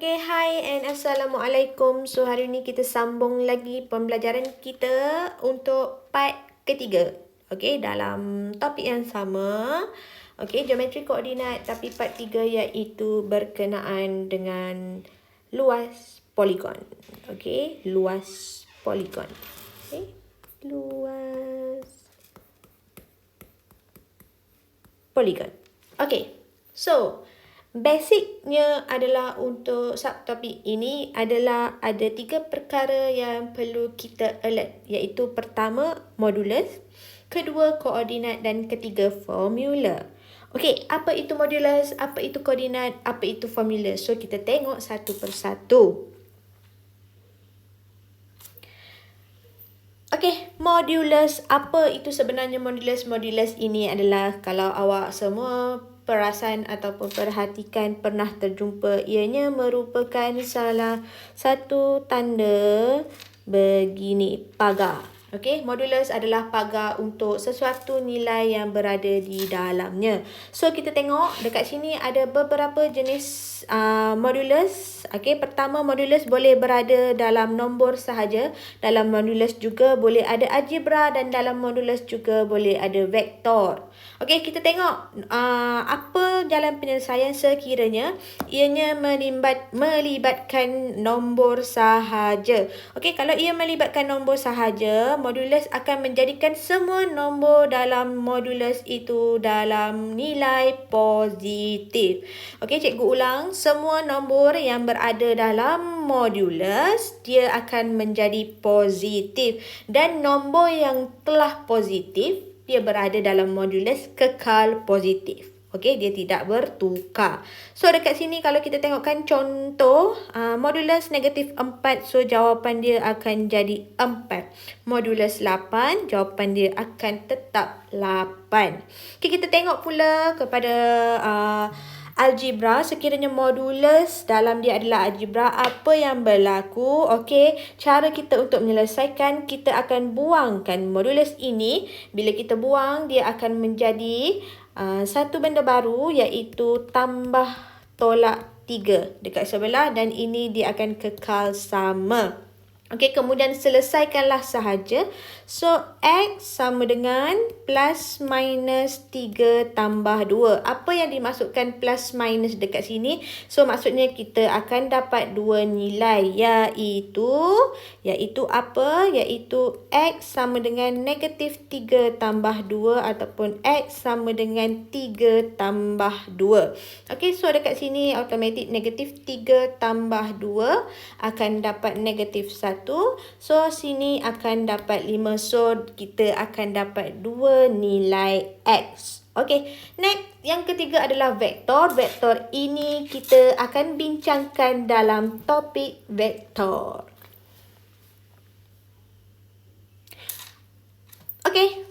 Okay, hi and Assalamualaikum. So, hari ni kita sambung lagi pembelajaran kita untuk part ketiga. Okay, dalam topik yang sama. Okay, geometri koordinat tapi part 3 iaitu berkenaan dengan luas poligon. Okay, luas poligon. Okay, luas poligon. Okay, so basicnya adalah untuk subtopik ini adalah ada 3 perkara yang perlu kita alert, iaitu pertama modulus, kedua koordinat dan ketiga formula. Okey, apa itu modulus, apa itu koordinat, apa itu formula? So kita tengok satu persatu. Okey, modulus. Apa itu sebenarnya modulus? Modulus ini adalah kalau awak semua perasan ataupun perhatikan pernah terjumpa, ianya merupakan salah satu tanda begini, pagar. Okey, modulus adalah pagar untuk sesuatu nilai yang berada di dalamnya. So kita tengok dekat sini ada beberapa jenis modulus. Okey, pertama modulus boleh berada dalam nombor sahaja. Dalam modulus juga boleh ada algebra dan dalam modulus juga boleh ada vektor. Okey, kita tengok apa jalan penyelesaian sekiranya ianya melibatkan nombor sahaja. Okey, kalau ia melibatkan nombor sahaja, modulus akan menjadikan semua nombor dalam modulus itu dalam nilai positif. Okey, cikgu ulang. Semua nombor yang berada dalam modulus, dia akan menjadi positif. Dan nombor yang telah positif, dia berada dalam modulus kekal positif. Okey, dia tidak bertukar. So, dekat sini kalau kita tengokkan contoh, modulus negatif 4, so jawapan dia akan jadi 4. Modulus 8, jawapan dia akan tetap 8. Okey, kita tengok pula kepada algebra. Sekiranya modulus dalam dia adalah algebra, apa yang berlaku? Okey, cara kita untuk menyelesaikan, kita akan buangkan modulus ini. Bila kita buang, dia akan menjadi satu benda baru, iaitu tambah tolak 3 dekat sebelah, dan ini dia akan kekal sama. Okey, kemudian selesaikanlah sahaja. So, X sama dengan plus minus 3 tambah 2. Apa yang dimasukkan plus minus dekat sini? So, maksudnya kita akan dapat 2 nilai, iaitu apa? Iaitu X sama dengan negatif 3 tambah 2 ataupun X sama dengan 3 tambah 2. Okey, so dekat sini automatik negatif 3 tambah 2 akan dapat negatif 1. So, sini akan dapat 5. So, kita akan dapat 2 nilai X. Okey, next. Yang ketiga adalah vektor. Vektor ini kita akan bincangkan dalam topik vektor. Okey,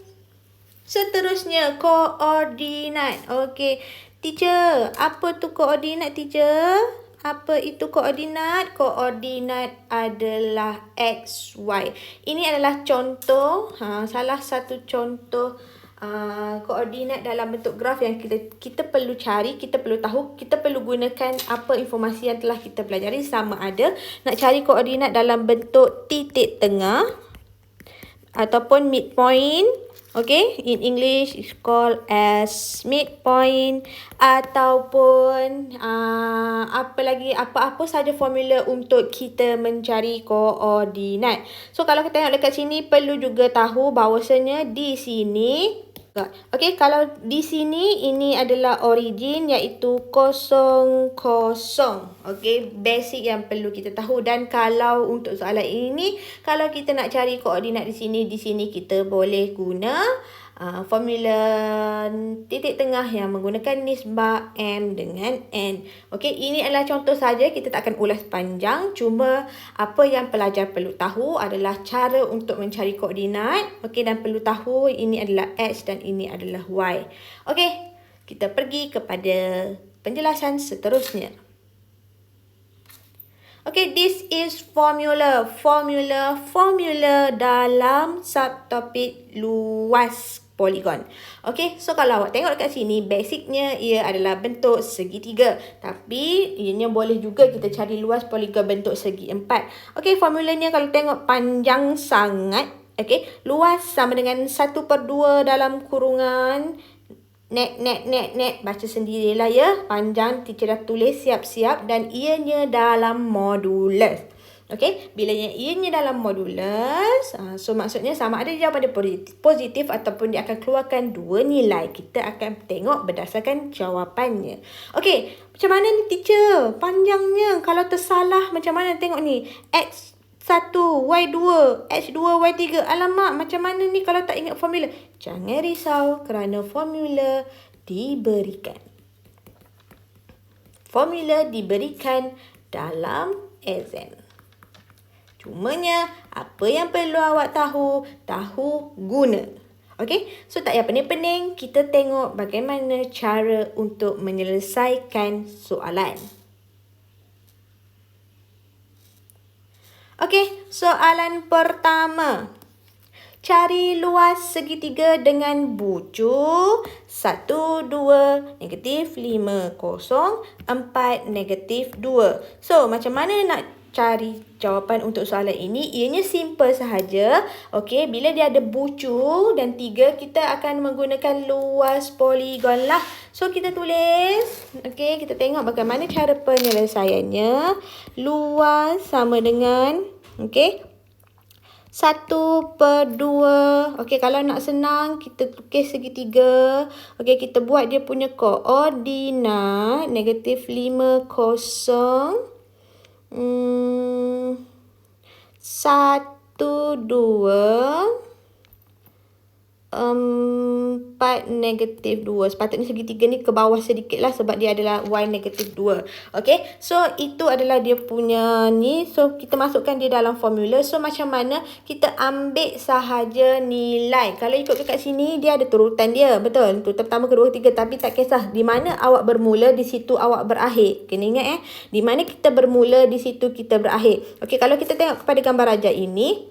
seterusnya koordinat. Okey, teacher, apa tu koordinat, teacher? Apa itu koordinat? Koordinat adalah X, Y. Ini adalah contoh, salah satu contoh koordinat dalam bentuk graf yang kita perlu cari, kita perlu tahu, kita perlu gunakan apa informasi yang telah kita pelajari. Sama ada nak cari koordinat dalam bentuk titik tengah ataupun midpoint. Okay, in English is called as midpoint, ataupun apa-apa saja formula untuk kita mencari koordinat. So, kalau kita tengok dekat sini, perlu juga tahu bahawasanya di sini, okey, kalau di sini ini adalah origin, iaitu 0, 0. Okey, basic yang perlu kita tahu. Dan kalau untuk soalan ini, kalau kita nak cari koordinat di sini kita boleh guna formula titik tengah yang menggunakan nisbah M dengan N. Okey, ini adalah contoh saja, kita tak akan ulas panjang. Cuma apa yang pelajar perlu tahu adalah cara untuk mencari koordinat. Okey, dan perlu tahu ini adalah X dan ini adalah Y. Okey, kita pergi kepada penjelasan seterusnya. Okay, this is formula dalam subtopik luas poligon. Okay, so kalau awak tengok dekat sini, basicnya ia adalah bentuk segitiga. Tapi ianya boleh juga kita cari luas poligon bentuk segi empat. Okay, formulanya kalau tengok panjang sangat, okay, luas sama dengan 1/2 dalam kurungan net. Baca sendirilah ya. Panjang teacher dah tulis siap-siap dan ianya dalam modulus. Okey, bila ianya dalam modulus, so maksudnya sama ada jawapan dia positif ataupun dia akan keluarkan dua nilai. Kita akan tengok berdasarkan jawapannya. Okey, macam mana ni teacher? Panjangnya kalau tersalah macam mana tengok ni? X1, Y2, H2, Y3. Alamak, macam mana ni kalau tak ingat formula? Jangan risau kerana formula diberikan. Formula diberikan dalam exam. Cumanya, apa yang perlu awak tahu guna. Okey, so tak payah pening-pening. Kita tengok bagaimana cara untuk menyelesaikan soalan. Okey, soalan pertama. Cari luas segitiga dengan bucu 1, 2, negatif 5, 0, 4, negatif 2. So, macam mana nak cari jawapan untuk soalan ini? Ianya simple sahaja. Okey, bila dia ada bucu dan 3, kita akan menggunakan luas poligon lah. So, kita tulis. Okey, kita tengok bagaimana cara penyelesaiannya. Luas sama dengan, okey, 1/2. Okey, kalau nak senang, kita tukis segitiga. Okey, kita buat dia punya koordinat. Negatif 5, 0. 1, 2, 4, negatif 2. Sepatutnya segitiga ni ke bawah sedikit lah sebab dia adalah Y negatif 2. Okay, so itu adalah dia punya ni. So, kita masukkan dia dalam formula. So, macam mana kita ambil sahaja nilai. Kalau ikut dekat sini, dia ada turutan dia. Betul? Turutan pertama, kedua, ketiga. Tapi tak kisah. Di mana awak bermula, di situ awak berakhir. Kena ingat di mana kita bermula, di situ kita berakhir. Okay, kalau kita tengok kepada gambar rajah ini.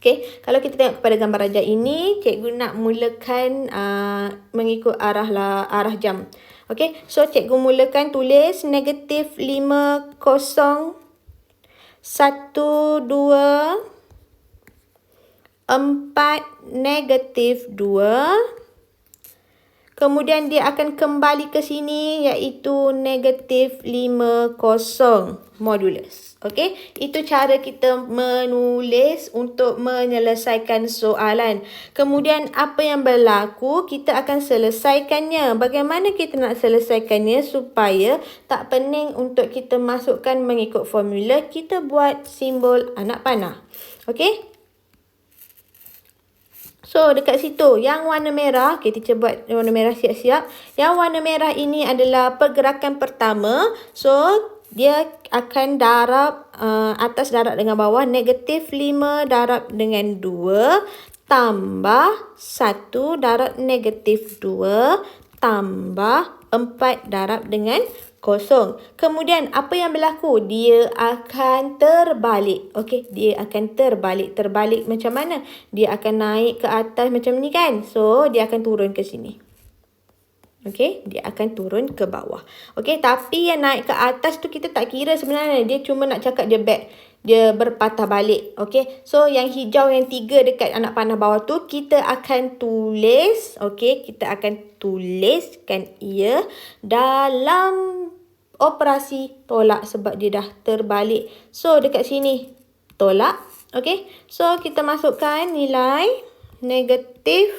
Okay, kalau kita tengok kepada gambar rajah ini, cikgu nak mulakan mengikut arah jam. Okay, so cikgu mulakan tulis negatif 5, 0, 1, 2, 4, negatif 2. Kemudian dia akan kembali ke sini iaitu negatif 5, 0 modulus. Okey, itu cara kita menulis untuk menyelesaikan soalan. Kemudian apa yang berlaku, kita akan selesaikannya. Bagaimana kita nak selesaikannya supaya tak pening untuk kita masukkan mengikut formula, kita buat simbol anak panah. Okey? So, dekat situ, yang warna merah, okay, teacher buat warna merah siap-siap. Yang warna merah ini adalah pergerakan pertama. So, dia akan darab atas darab dengan bawah. Negatif 5 darab dengan 2 tambah 1 darab negatif 2 tambah 4 darab dengan 0. Kemudian apa yang berlaku? Dia akan terbalik. Okey, dia akan terbalik. Terbalik macam mana? Dia akan naik ke atas macam ni kan? So, dia akan turun ke sini. Okey, dia akan turun ke bawah. Okey, tapi yang naik ke atas tu kita tak kira sebenarnya. Dia cuma nak cakap dia back. Dia berpatah balik. Okey, so yang hijau yang 3 dekat anak panah bawah tu, kita akan tulis. Okey, kita akan tuliskan ia dalam operasi tolak sebab dia dah terbalik. So, dekat sini tolak. Okey, so kita masukkan nilai negatif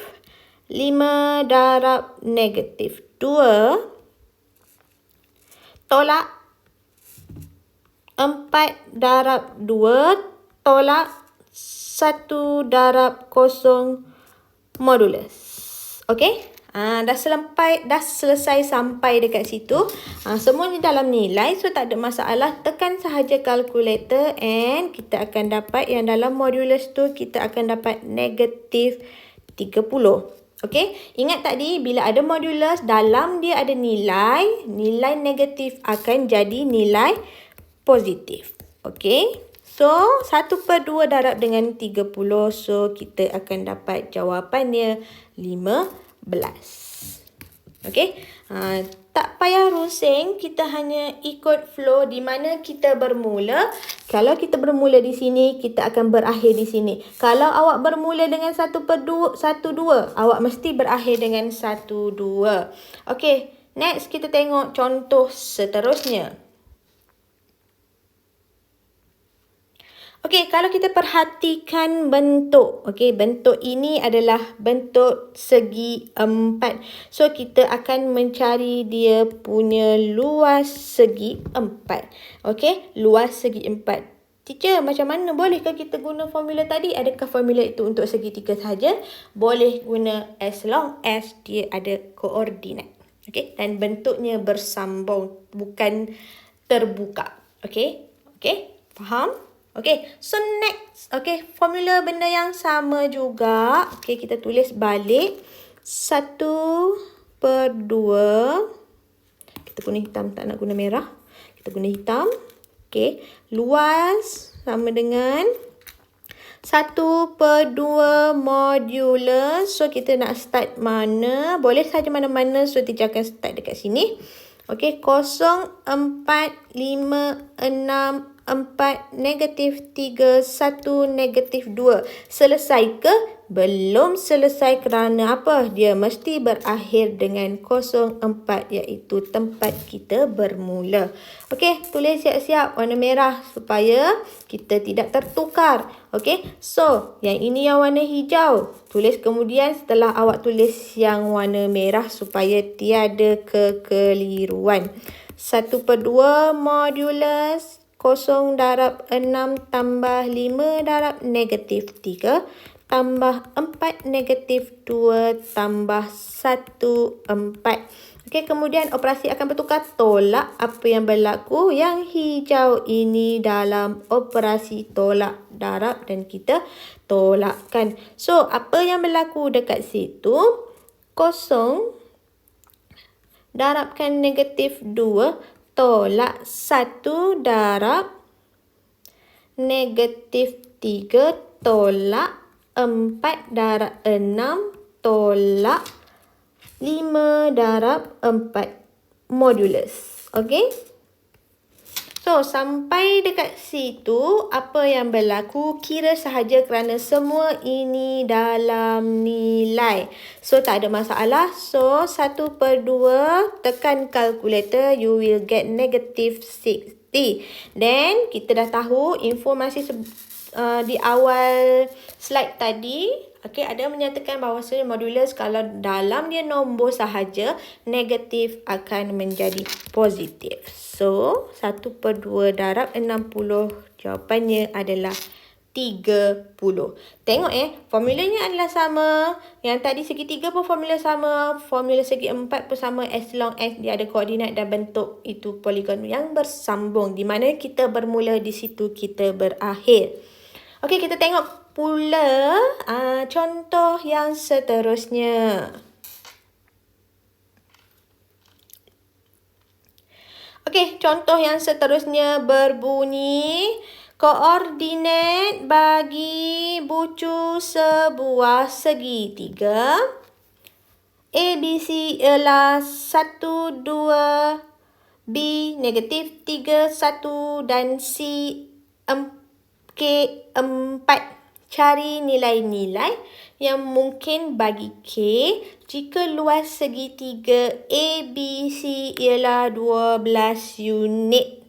5 darab negatif 2 tolak 4 darab 2 tolak 1 darab 0 modulus. Okey? Dah selesai sampai dekat situ. Semuanya dalam nilai, so tak ada masalah. Tekan sahaja kalkulator and kita akan dapat yang dalam modulus tu kita akan dapat negatif 30. Okey, ingat tadi bila ada modulus, dalam dia ada nilai, nilai negatif akan jadi nilai positif. Okey, So, 1/2 darab dengan 30. So, kita akan dapat jawapannya 15. Okey, tak payah rusing, kita hanya ikut flow di mana kita bermula. Kalau kita bermula di sini, kita akan berakhir di sini. Kalau awak bermula dengan 1/2, awak mesti berakhir dengan 1/2. Okey, next kita tengok contoh seterusnya. Okey, kalau kita perhatikan bentuk. Okey, bentuk ini adalah bentuk segi 4. So, kita akan mencari dia punya luas segi 4. Okey, luas segi 4. Teacher, macam mana? Bolehkah kita guna formula tadi? Adakah formula itu untuk segitiga sahaja? Boleh guna as long as dia ada koordinat. Okey, dan bentuknya bersambung, bukan terbuka. Okey? Okey, faham? Okey, so next. Okey, formula benda yang sama juga. Okey, kita tulis balik. 1/2. Kita guna hitam, tak nak guna merah. Kita guna hitam. Okey, luas sama dengan 1/2 modulus. So, kita nak start mana? Boleh saja mana-mana. So, teacher akan start dekat sini. Okey, 0, 4, 5, 6, 4, -3, 1, -2. Selesai ke? Belum selesai kerana apa? Dia mesti berakhir dengan 0,4 iaitu tempat kita bermula. Okey, tulis siap-siap warna merah supaya kita tidak tertukar. Okey, so yang ini yang warna hijau. Tulis kemudian setelah awak tulis yang warna merah supaya tiada kekeliruan. 1/2 modulus 0 darab 6 tambah 5 darab -3 tambah 4 -2 tambah 1, 4. Okey, kemudian operasi akan bertukar. Tolak apa yang berlaku. Yang hijau ini dalam operasi tolak darab dan kita tolakkan. So, apa yang berlaku dekat situ? 0 darabkan -2 tolak 1 darab -3 tolak 4 darab 6 tolak 5 darab 4 modulus. Okey? So, sampai dekat situ, apa yang berlaku? Kira sahaja kerana semua ini dalam nilai. So, tak ada masalah. So, 1/2 tekan kalkulator, you will get -60. Then, kita dah tahu informasi di awal slide tadi. Okey, ada menyatakan bahawasanya modulus kalau dalam dia nombor sahaja, negatif akan menjadi positif. So, 1/2 darab 60, jawapannya adalah 30. Tengok formulanya adalah sama. Yang tadi segitiga pun formula sama. Formula segi 4 pun sama as long as dia ada koordinat dan bentuk itu poligon yang bersambung. Di mana kita bermula, di situ kita berakhir. Okey, kita tengok pula contoh yang seterusnya. Okey, contoh yang seterusnya berbunyi koordinat bagi bucu sebuah segitiga. ABC ialah 1, 2, B -3, 1 dan C K 4. Cari nilai-nilai yang mungkin bagi K jika luas segitiga ABC ialah 12 unit.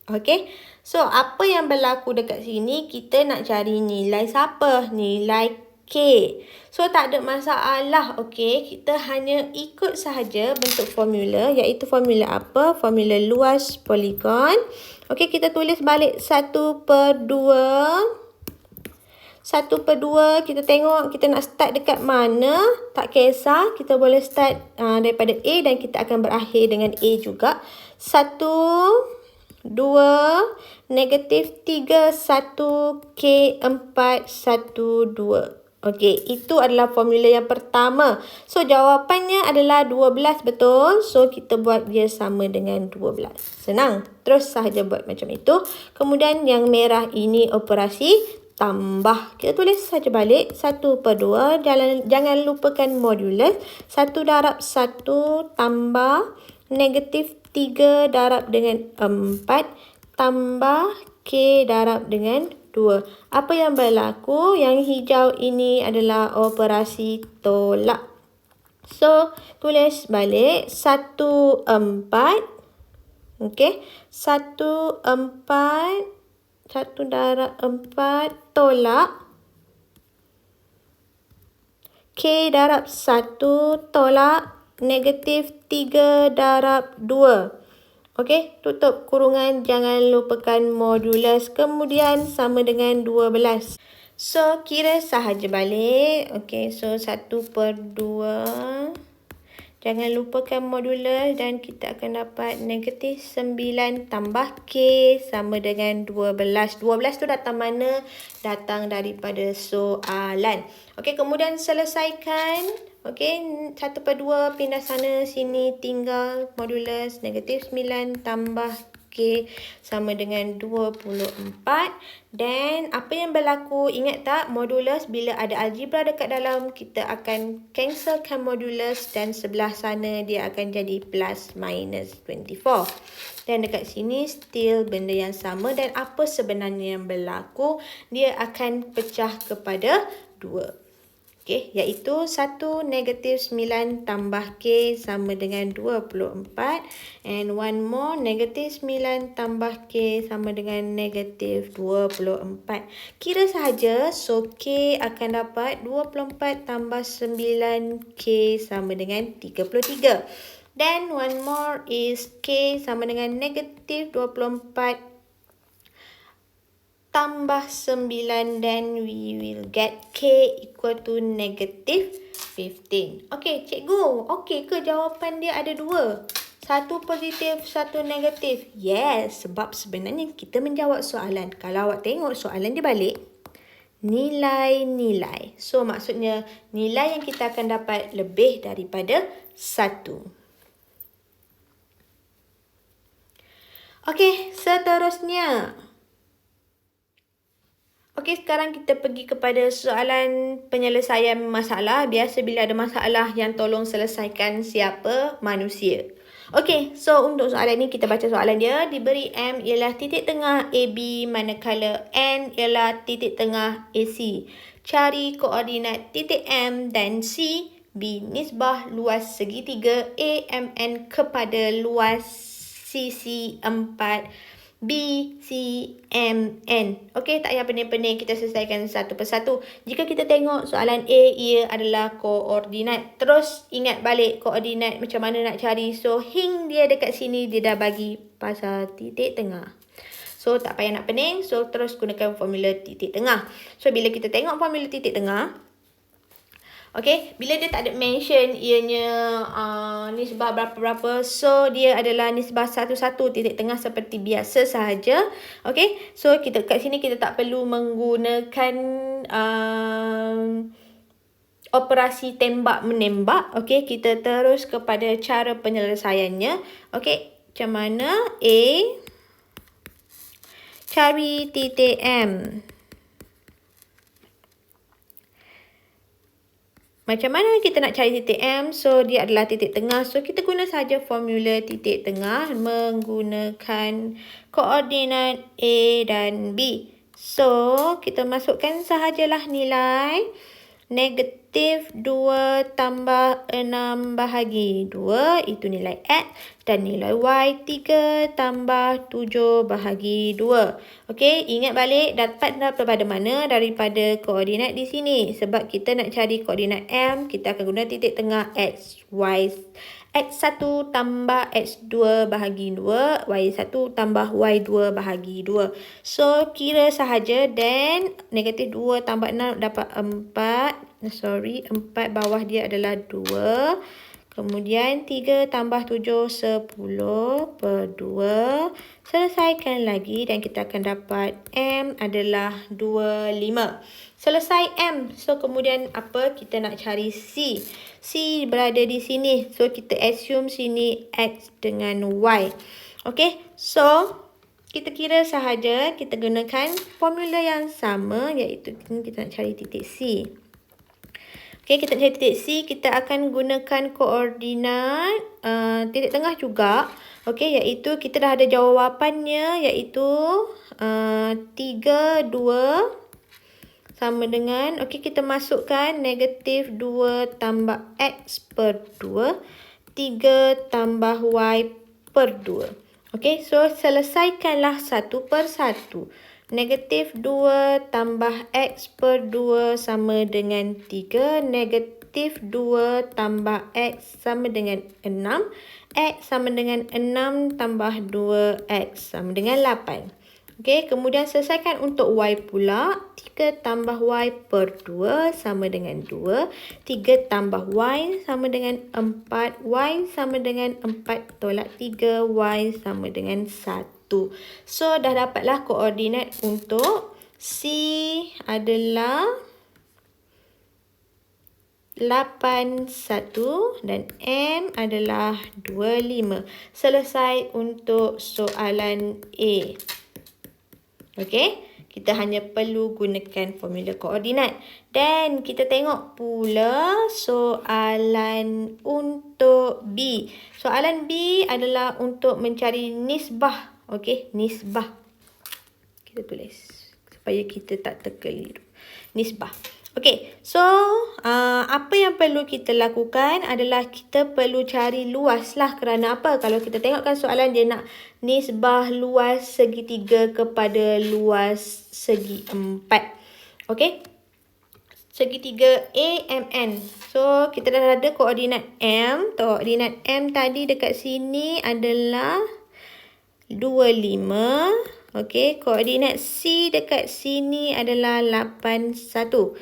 Okey. So, apa yang berlaku dekat sini? Kita nak cari nilai siapa? Nilai K. So, tak ada masalah. Okey. Kita hanya ikut sahaja bentuk formula. Iaitu formula apa? Formula luas poligon. Okey, kita tulis balik 1/2. 1/2, kita tengok kita nak start dekat mana. Tak kisah, kita boleh start daripada A dan kita akan berakhir dengan A juga. 1, 2, -3, 1, K 4, 1, 2. Okey, itu adalah formula yang pertama. So, jawapannya adalah 12, betul? So, kita buat dia sama dengan 12. Senang. Terus sahaja buat macam itu. Kemudian yang merah ini operasi tambah. Kita tulis saja balik. 1/2. Jangan lupakan modulus. 1 darab 1 tambah negatif 3 darab dengan 4 tambah K darab dengan 2. Apa yang berlaku? Yang hijau ini adalah operasi tolak. So, tulis balik 1/4. Okey. 1/4. 1 darab 4 tolak. K darab 1 tolak negatif 3 darab 2. Okey, tutup kurungan, jangan lupakan modulus. Kemudian sama dengan 12. So, kira sahaja balik. Okey, so 1/2. Jangan lupakan modulus dan kita akan dapat negatif 9 tambah K sama dengan 12. 12 tu datang mana? Datang daripada soalan. Okey, kemudian selesaikan. Okey, 1/2 pindah sana sini, tinggal modulus negatif 9 tambah K sama dengan 24. Dan apa yang berlaku? Ingat tak modulus bila ada algebra dekat dalam, kita akan cancelkan modulus dan sebelah sana dia akan jadi plus minus 24. Dan dekat sini still benda yang sama. Dan apa sebenarnya yang berlaku? Dia akan pecah kepada 2. Okey, iaitu 1 negatif 9 tambah K sama dengan 24. And one more, negatif 9 tambah K sama dengan negatif 24. Kira sahaja, so K akan dapat 24 tambah 9K sama dengan 33. Then one more is K sama dengan negatif 24 tambah 9, then we will get K equal to negative 15. Okey, cikgu. Okey ke jawapan dia ada 2? Satu positif, satu negatif. Yes, sebab sebenarnya kita menjawab soalan. Kalau awak tengok soalan dia balik, nilai-nilai. So, maksudnya nilai yang kita akan dapat lebih daripada 1. Okey, seterusnya. Okey, sekarang kita pergi kepada soalan penyelesaian masalah. Biasa bila ada masalah yang tolong selesaikan siapa? Manusia. Okey, so untuk soalan ni kita baca soalan dia. Diberi M ialah titik tengah AB manakala N ialah titik tengah AC. Cari koordinat titik M dan C. B nisbah luas segitiga AMN kepada luas CC 4. B, C, M, N. Okey, tak payah pening-pening, kita selesaikan satu persatu. Jika kita tengok soalan A, ia adalah koordinat. Terus ingat balik koordinat macam mana nak cari. So, hing dia dekat sini, dia dah bagi pasal titik tengah. So, tak payah nak pening. So, terus gunakan formula titik tengah. So, bila kita tengok formula titik tengah, okey, bila dia tak ada mention ianya nisbah berapa-berapa, so dia adalah nisbah 1-1 titik tengah seperti biasa sahaja. Okey, so kita kat sini kita tak perlu menggunakan operasi tembak-menembak. Okey, kita terus kepada cara penyelesaiannya. Okey, macam mana? A, cari titik M. Macam mana kita nak cari titik M? So, dia adalah titik tengah. So, kita guna saja formula titik tengah menggunakan koordinat A dan B. So, kita masukkan sahajalah nilai. Negatif 2 tambah 6 bahagi 2. Itu nilai X. Dan nilai Y 3 tambah 7 bahagi 2. Okey, ingat balik dapat daripada mana? Daripada koordinat di sini. Sebab kita nak cari koordinat M, kita akan guna titik tengah X, Y. X1 tambah X2 bahagi 2. Y1 tambah Y2 bahagi 2. So, kira sahaja. Dan negatif 2 tambah 6 dapat 4. 4 bawah dia adalah 2. Kemudian 3 tambah 7, 10 per 2. Selesaikan lagi dan kita akan dapat M adalah 25. Selesai M. So, kemudian apa? Kita nak cari C. C berada di sini. So, kita assume sini X dengan Y. Okay. So, kita kira sahaja kita gunakan formula yang sama iaitu kita nak cari titik C. Okay, kita cari titik C, kita akan gunakan koordinat titik tengah juga. Okay, iaitu kita dah ada jawapannya iaitu 3, 2 sama dengan, okay, kita masukkan negatif 2 tambah X per 2, 3 tambah Y per 2. Okay, so selesaikanlah satu per satu. Negatif 2 tambah X per 2 sama dengan 3. Negatif 2 tambah X sama dengan 6. X sama dengan 6 tambah 2X sama dengan 8. Okey, kemudian selesaikan untuk Y pula. 3 tambah Y per 2 sama dengan 2. 3 tambah Y sama dengan 4. Y sama dengan 4 tolak 3. Y sama dengan 1. So, dah dapatlah koordinat untuk C adalah 81 dan M adalah 25. Selesai untuk soalan A. Okey, kita hanya perlu gunakan formula koordinat. Dan kita tengok pula soalan untuk B. Soalan B adalah untuk mencari nisbah. Okey, nisbah. Kita tulis supaya kita tak terkeliru. Nisbah. Okey, so apa yang perlu kita lakukan adalah kita perlu cari luas lah. Kerana apa? Kalau kita tengokkan soalan dia nak nisbah luas segitiga kepada luas segi 4. Okey, segitiga AMN. So, kita dah ada koordinat M. Koordinat M tadi dekat sini adalah 25. Okey, koordinat C dekat sini adalah 81.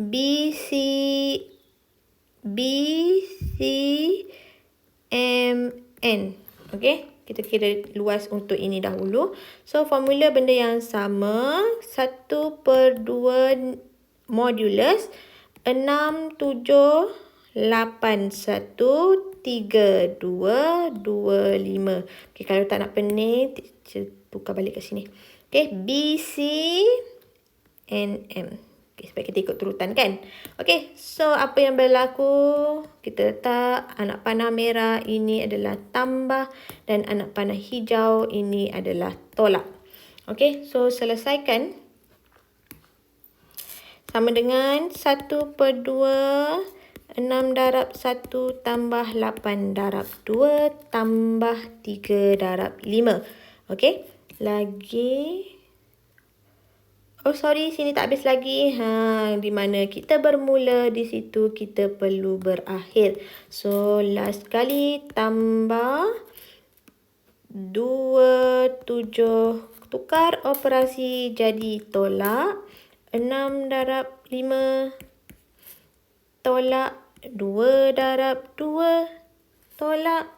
BC MN. Okey, kita kira luas untuk ini dahulu. So, formula benda yang sama. 1 per 2 modulus 6, 7, 8, 1, 3, 2, 2, 5. Okay, kalau tak nak pening, kita tukar balik ke sini. Okay, B, C, and M. Okay, supaya kita ikut turutan kan. Okay, so apa yang berlaku? Kita letak anak panah merah ini adalah tambah dan anak panah hijau ini adalah tolak. Okay, so selesaikan. Sama dengan 1 per 2, 6 darab 1 tambah 8 darab 2 tambah 3 darab 5. Okey. Lagi. Oh, sorry. Sini tak habis lagi. Di mana kita bermula, di situ kita perlu berakhir. So, last kali tambah 2, 7. Tukar operasi jadi tolak. 6 darab 5 tolak 2 darab 2 tolak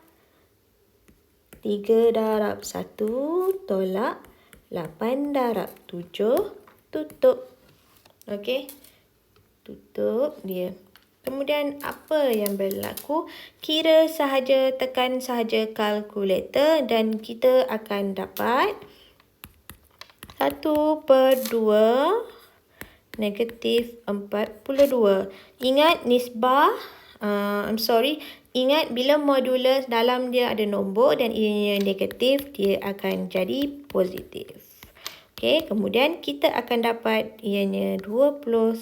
3 darab 1 tolak 8 darab 7 tutup. Okey. Tutup dia. Kemudian apa yang berlaku? Kira sahaja, tekan sahaja kalkulator dan kita akan dapat 1 per 2 negatif 42. Ingat nisbah, ingat bila modulus dalam dia ada nombor dan ianya negatif, dia akan jadi positif. Okey, kemudian kita akan dapat ianya 21.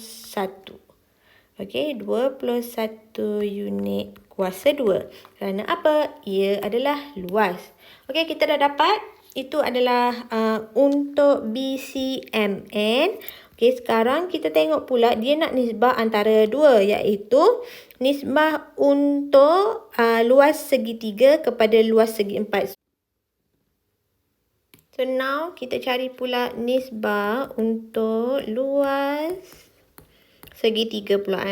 Okey, 21 unit kuasa 2. Kerana apa? Ia adalah luas. Okey, kita dah dapat. Itu adalah untuk BCMN. Okey, sekarang kita tengok pula dia nak nisbah antara dua, iaitu nisbah untuk luas segitiga kepada luas segi 4. So, now kita cari pula nisbah untuk luas segitiga pula,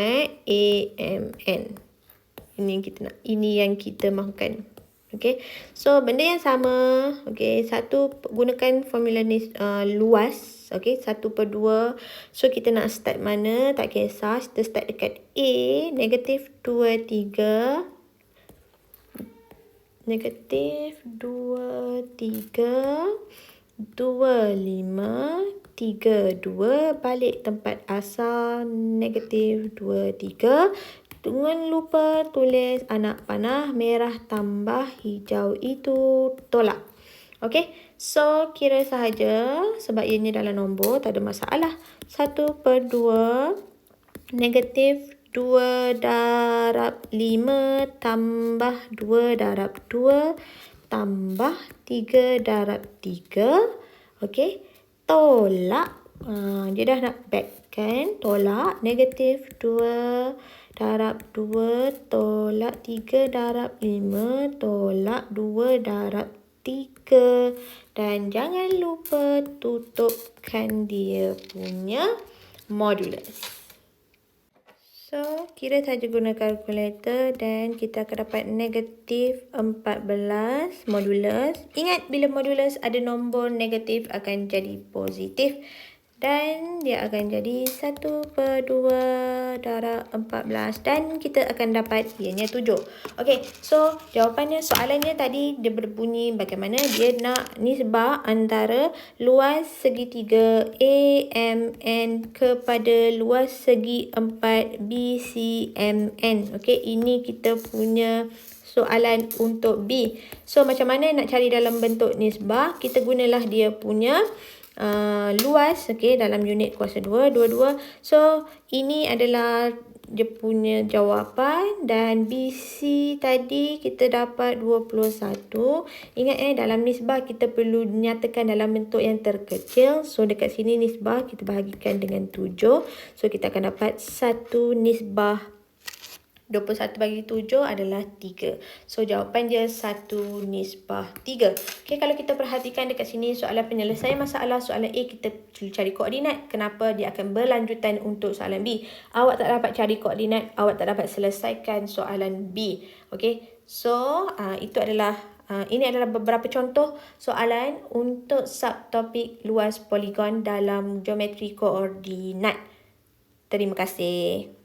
AMN. Ini yang kita mahukan. Okay, so benda yang sama. Okay, satu gunakan formula ni luas. Okay, 1/2. So kita nak start mana, tak kisah. Kita start dekat A, negatif 2, 3. Negatif 2, 3, 2, 5, 3, 2. Balik tempat asal, negatif 2, 3. Jangan lupa tulis anak panah merah tambah hijau itu tolak. Okey, so kira sahaja sebab ianya dalam nombor, tak ada masalah. 1/2 negatif 2 darab 5 tambah 2 darab 2 tambah 3 darab 3. Okey, tolak. Dia dah nak back kan? Tolak negatif 2 darab 2 tolak 3 darab 5 tolak 2 darab 3. Dan jangan lupa tutupkan dia punya modulus. So, kira saja guna kalkulator dan kita akan dapat negatif 14 modulus. Ingat, bila modulus ada nombor negatif akan jadi positif. Dan dia akan jadi 1/2 darab 14. Dan kita akan dapat ianya 7. Okey, so jawapannya, soalannya tadi dia berbunyi bagaimana dia nak nisbah antara luas segitiga AMN kepada luas segi 4 BCMN. Okey, ini kita punya soalan untuk B. So macam mana nak cari dalam bentuk nisbah? Kita gunalah dia punya luas, okay, dalam unit kuasa 2, 22. So, ini adalah dia punya jawapan. Dan BC tadi kita dapat 21. Ingat dalam nisbah kita perlu nyatakan dalam bentuk yang terkecil. So, dekat sini nisbah kita bahagikan dengan 7. So, kita akan dapat 1 nisbah 21 bagi 7 adalah 3. So, jawapan dia 1 nisbah 3. Okay, kalau kita perhatikan dekat sini soalan penyelesaian masalah soalan A, kita cari koordinat. Kenapa dia akan berlanjutan untuk soalan B? Awak tak dapat cari koordinat, awak tak dapat selesaikan soalan B. Okay, so ini adalah beberapa contoh soalan untuk subtopik luas poligon dalam geometri koordinat. Terima kasih.